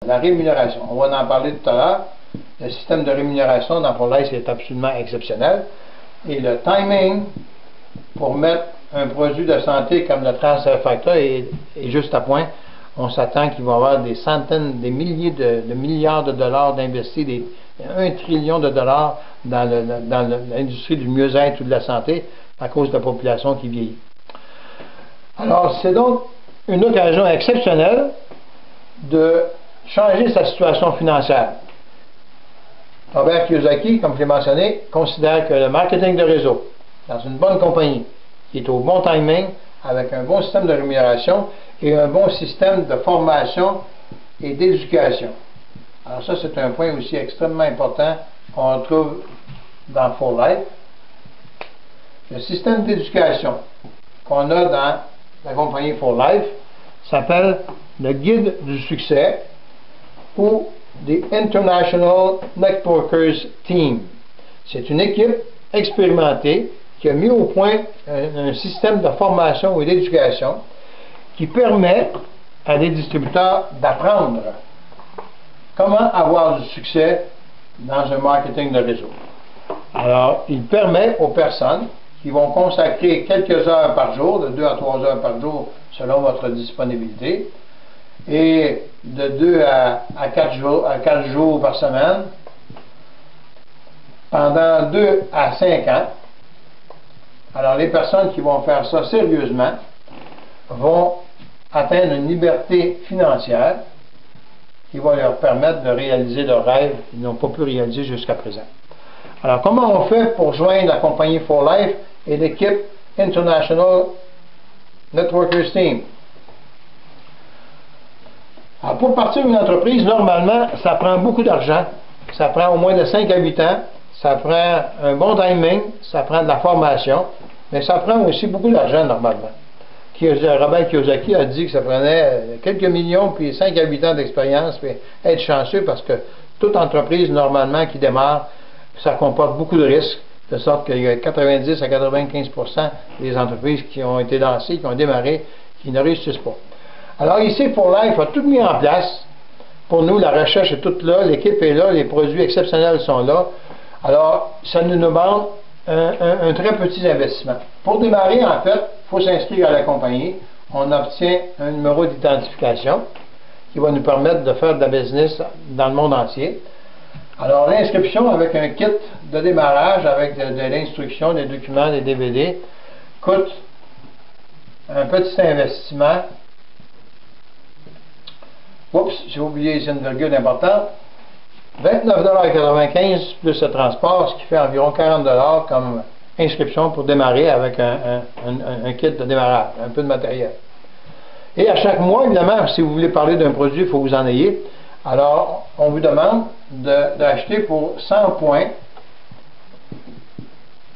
La rémunération, on va en parler tout à l'heure. Le système de rémunération dans For Life est absolument exceptionnel. Et le timing pour mettre un produit de santé comme le transfert factor est juste à point. On s'attend qu'il va y avoir des centaines, des milliers de milliards de dollars d'investis, 1 trillion de dollars dans l'industrie du mieux-être ou de la santé à cause de la population qui vieillit. Alors, c'est donc une occasion exceptionnelle de changer sa situation financière. Robert Kiyosaki, comme je l'ai mentionné, considère que le marketing de réseau, dans une bonne compagnie, qui est au bon timing, avec un bon système de rémunération et un bon système de formation et d'éducation. Alors ça, c'est un point aussi extrêmement important qu'on retrouve dans For Life. Le système d'éducation qu'on a dans la compagnie For Life s'appelle le Guide du succès ou The International Networkers Team. C'est une équipe expérimentée qui a mis au point un système de formation et d'éducation qui permet à des distributeurs d'apprendre comment avoir du succès dans un marketing de réseau. Alors, il permet aux personnes qui vont consacrer quelques heures par jour, de 2 à 3 heures par jour selon votre disponibilité, et de 2 à 4 jours par semaine, pendant 2 à 5 ans. Alors, les personnes qui vont faire ça sérieusement vont atteindre une liberté financière qui va leur permettre de réaliser leurs rêves qu'ils n'ont pas pu réaliser jusqu'à présent. Alors, comment on fait pour joindre la compagnie For Life et l'équipe International Networkers Team? Alors, pour partir d'une entreprise, normalement, ça prend beaucoup d'argent. Ça prend au moins de 5 à 8 ans. Ça prend un bon timing. Ça prend de la formation. Mais ça prend aussi beaucoup d'argent, normalement. Robert Kiyosaki a dit que ça prenait quelques millions, puis 5 à 8 ans d'expérience, puis être chanceux, parce que toute entreprise, normalement, qui démarre, ça comporte beaucoup de risques, de sorte qu'il y a 90 à 95% des entreprises qui ont été lancées, qui ont démarré, qui ne réussissent pas. Alors ici, For Life a tout mis en place. Pour nous, la recherche est toute là, l'équipe est là, les produits exceptionnels sont là. Alors, ça nous demande un très petit investissement. Pour démarrer, en fait, il faut s'inscrire à la compagnie. On obtient un numéro d'identification qui va nous permettre de faire de la business dans le monde entier. Alors, l'inscription avec un kit de démarrage, avec de l'instruction, des documents, des DVD, coûte un petit investissement. Oups, j'ai oublié ici une virgule importante. 29,95 $ plus le transport, ce qui fait environ 40 $ comme inscription pour démarrer avec un kit de démarrage, un peu de matériel. Et à chaque mois, évidemment, si vous voulez parler d'un produit, il faut que vous en ayez. Alors, on vous demande d'acheter pour 100 points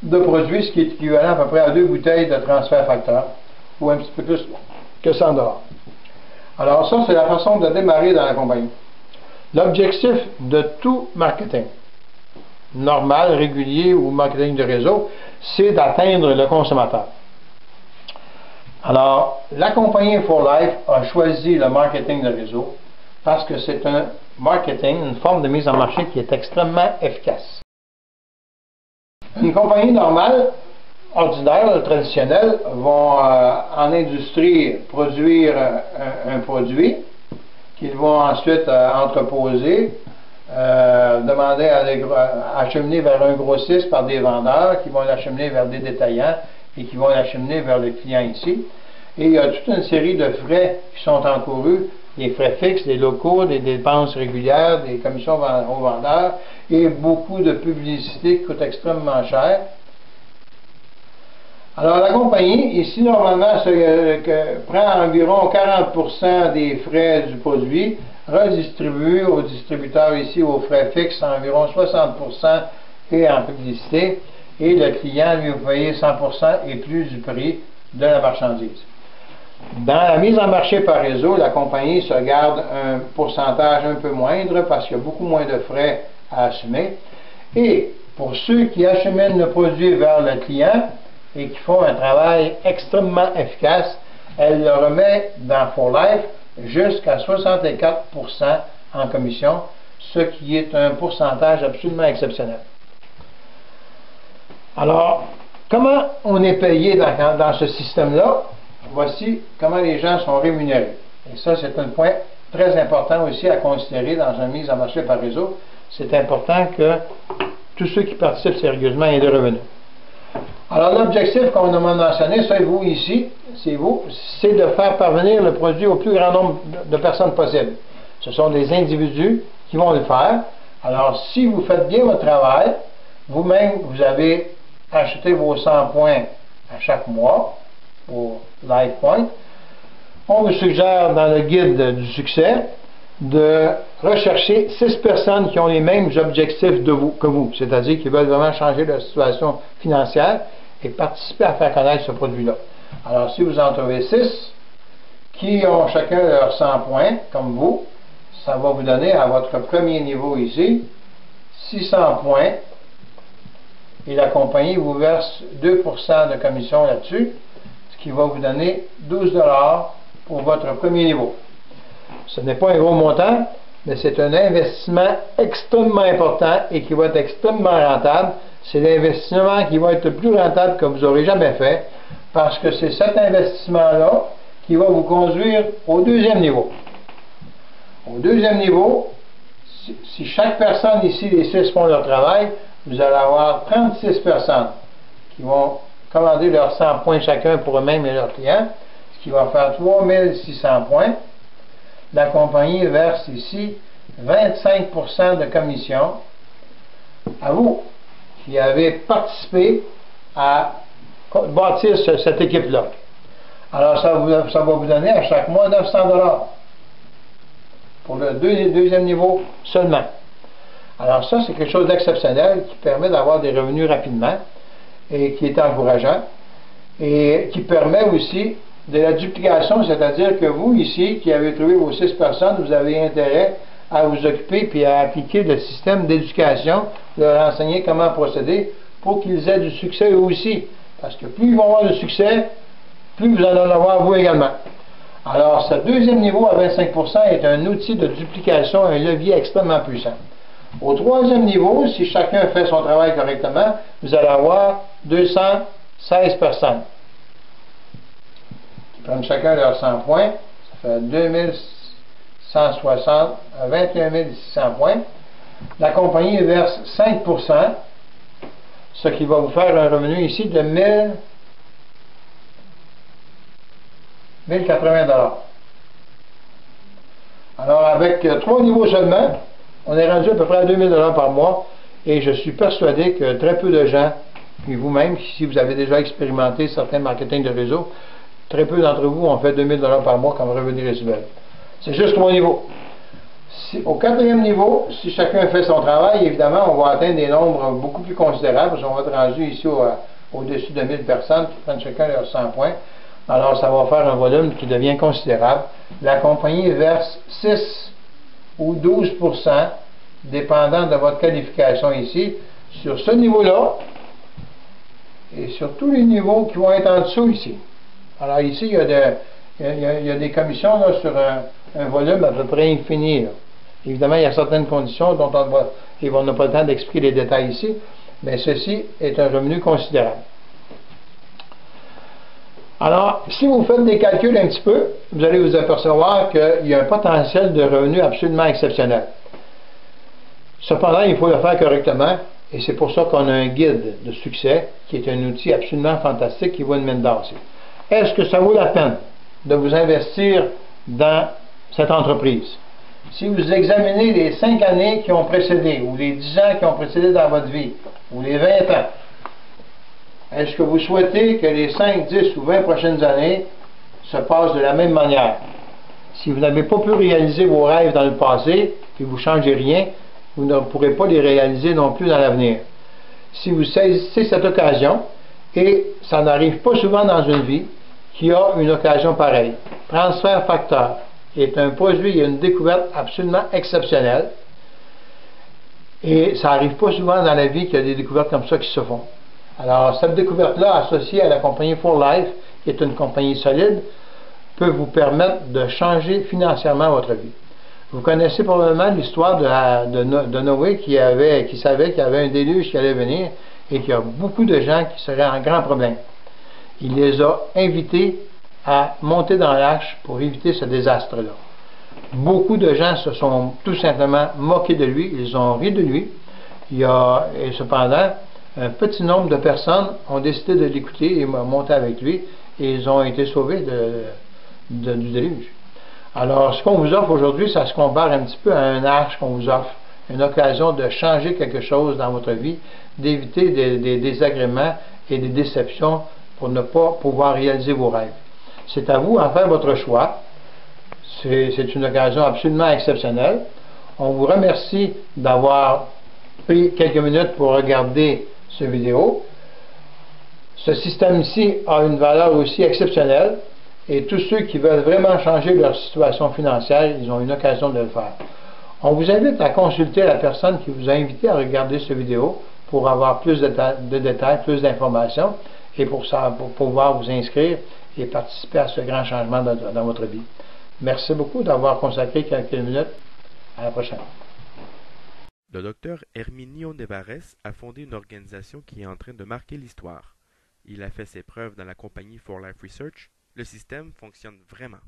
de produits, ce qui est équivalent à peu près à 2 bouteilles de transfert facteur, ou un petit peu plus que 100 $. Alors ça, c'est la façon de démarrer dans la compagnie. L'objectif de tout marketing, normal, régulier ou marketing de réseau, c'est d'atteindre le consommateur. Alors, la compagnie For Life a choisi le marketing de réseau parce que c'est un marketing, une forme de mise en marché qui est extrêmement efficace. Une compagnie normale, ordinaire, traditionnelle, vont en industrie produire un produit qu'ils vont ensuite entreposer, demander à acheminer vers un grossiste par des vendeurs, qui vont l'acheminer vers des détaillants et qui vont l'acheminer vers le client ici. Et il y a toute une série de frais qui sont encourus, des frais fixes, des locaux, des dépenses régulières, des commissions aux vendeurs et beaucoup de publicité qui coûte extrêmement cher. Alors la compagnie, ici normalement, prend environ 40% des frais du produit, redistribue aux distributeurs ici aux frais fixes environ 60% et en publicité, et le client lui va payer 100% et plus du prix de la marchandise. Dans la mise en marché par réseau, la compagnie se garde un pourcentage un peu moindre parce qu'il y a beaucoup moins de frais à assumer. Et pour ceux qui acheminent le produit vers le client et qui font un travail extrêmement efficace, elle le remet dans For Life jusqu'à 64% en commission, ce qui est un pourcentage absolument exceptionnel. Alors, comment on est payé dans ce système-là? Voici comment les gens sont rémunérés. Et ça, c'est un point très important aussi à considérer dans une mise en marché par réseau. C'est important que tous ceux qui participent sérieusement aient des revenus. Alors, l'objectif qu'on a mentionné, c'est vous ici, c'est de faire parvenir le produit au plus grand nombre de personnes possible. Ce sont des individus qui vont le faire. Alors, si vous faites bien votre travail, vous-même, vous avez acheté vos 100 points à chaque mois pour LivePoint. On vous suggère dans le guide du succès de rechercher 6 personnes qui ont les mêmes objectifs que vous, c'est-à-dire qui veulent vraiment changer leur situation financière et participer à faire connaître ce produit-là. Alors, si vous en trouvez 6 qui ont chacun leurs 100 points, comme vous, ça va vous donner à votre premier niveau ici 600 points et la compagnie vous verse 2% de commission là-dessus, ce qui va vous donner 12 $ pour votre premier niveau. Ce n'est pas un gros montant, mais c'est un investissement extrêmement important et qui va être extrêmement rentable. C'est l'investissement qui va être le plus rentable que vous aurez jamais fait, parce que c'est cet investissement-là qui va vous conduire au deuxième niveau. Au deuxième niveau, si chaque personne ici, les 6 font leur travail, vous allez avoir 36 personnes qui vont commander leurs 100 points chacun pour eux-mêmes et leurs clients, ce qui va faire 3600 points. La compagnie verse ici 25% de commission à vous qui avez participé à bâtir cette équipe-là. Alors, ça va vous donner à chaque mois 900 $ pour le deuxième niveau seulement. Alors ça, c'est quelque chose d'exceptionnel qui permet d'avoir des revenus rapidement et qui est encourageant et qui permet aussi de la duplication, c'est-à-dire que vous, ici, qui avez trouvé vos 6 personnes, vous avez intérêt à vous occuper puis à appliquer le système d'éducation, leur enseigner comment procéder pour qu'ils aient du succès eux aussi. Parce que plus ils vont avoir de succès, plus vous allez en avoir vous également. Alors, ce deuxième niveau à 25% est un outil de duplication, un levier extrêmement puissant. Au troisième niveau, si chacun fait son travail correctement, vous allez avoir 216 personnes qui prennent chacun leurs 100 points. Ça fait 2160 à 21 600 points. La compagnie verse 5%, ce qui va vous faire un revenu ici de 1080 $. Alors, avec 3 niveaux seulement, on est rendu à peu près à 2000 $ par mois, et je suis persuadé que très peu de gens, puis vous-même, si vous avez déjà expérimenté certains marketing de réseau, très peu d'entre vous ont fait 2000 $ par mois comme revenu résiduel. C'est juste 3 niveaux. Au quatrième niveau, si chacun fait son travail, évidemment, on va atteindre des nombres beaucoup plus considérables, parce qu'on va être rendu ici au-dessus de 1000 personnes qui prennent chacun leurs 100 points. Alors, ça va faire un volume qui devient considérable. La compagnie verse 6 ou 12%, dépendant de votre qualification ici, sur ce niveau-là, et sur tous les niveaux qui vont être en dessous ici. Alors ici, il y a des commissions là, sur un volume à peu près infini. Là. Évidemment, il y a certaines conditions dont on n'a pas le temps d'expliquer les détails ici, mais ceci est un revenu considérable. Alors, si vous faites des calculs un petit peu, vous allez vous apercevoir qu'il y a un potentiel de revenu absolument exceptionnel. Cependant, il faut le faire correctement, et c'est pour ça qu'on a un guide de succès, qui est un outil absolument fantastique qui vaut une mine d'or. Est-ce que ça vaut la peine de vous investir dans cette entreprise? Si vous examinez les 5 années qui ont précédé, ou les 10 ans qui ont précédé dans votre vie, ou les 20 ans, est-ce que vous souhaitez que les 5, 10 ou 20 prochaines années se passent de la même manière? Si vous n'avez pas pu réaliser vos rêves dans le passé, puis vous ne changez rien, vous ne pourrez pas les réaliser non plus dans l'avenir. Si vous saisissez cette occasion, et ça n'arrive pas souvent dans une vie, qu'il y a une occasion pareille. Transfert Facteur est un produit et une découverte absolument exceptionnelle. Et ça n'arrive pas souvent dans la vie qu'il y a des découvertes comme ça qui se font. Alors, cette découverte-là, associée à la compagnie For Life, qui est une compagnie solide, peut vous permettre de changer financièrement votre vie. Vous connaissez probablement l'histoire de Noé qui savait qu'il y avait un déluge qui allait venir et qu'il y a beaucoup de gens qui seraient en grand problème. Il les a invités à monter dans l'arche pour éviter ce désastre-là. Beaucoup de gens se sont tout simplement moqués de lui, ils ont ri de lui. Et cependant, un petit nombre de personnes ont décidé de l'écouter et monter avec lui, et ils ont été sauvés du déluge. Alors, ce qu'on vous offre aujourd'hui, ça se compare un petit peu à un arche qu'on vous offre, une occasion de changer quelque chose dans votre vie, d'éviter des désagréments et des déceptions pour ne pas pouvoir réaliser vos rêves. C'est à vous d'en faire votre choix. C'est une occasion absolument exceptionnelle. On vous remercie d'avoir pris quelques minutes pour regarder cette vidéo. Ce système-ci a une valeur aussi exceptionnelle et tous ceux qui veulent vraiment changer leur situation financière, ils ont une occasion de le faire. On vous invite à consulter la personne qui vous a invité à regarder cette vidéo pour avoir plus de détails, plus d'informations et pour pouvoir vous inscrire et participer à ce grand changement dans votre vie. Merci beaucoup d'avoir consacré quelques minutes. À la prochaine. Le docteur Herminio Nevares a fondé une organisation qui est en train de marquer l'histoire. Il a fait ses preuves dans la compagnie For Life Research. Le système fonctionne vraiment.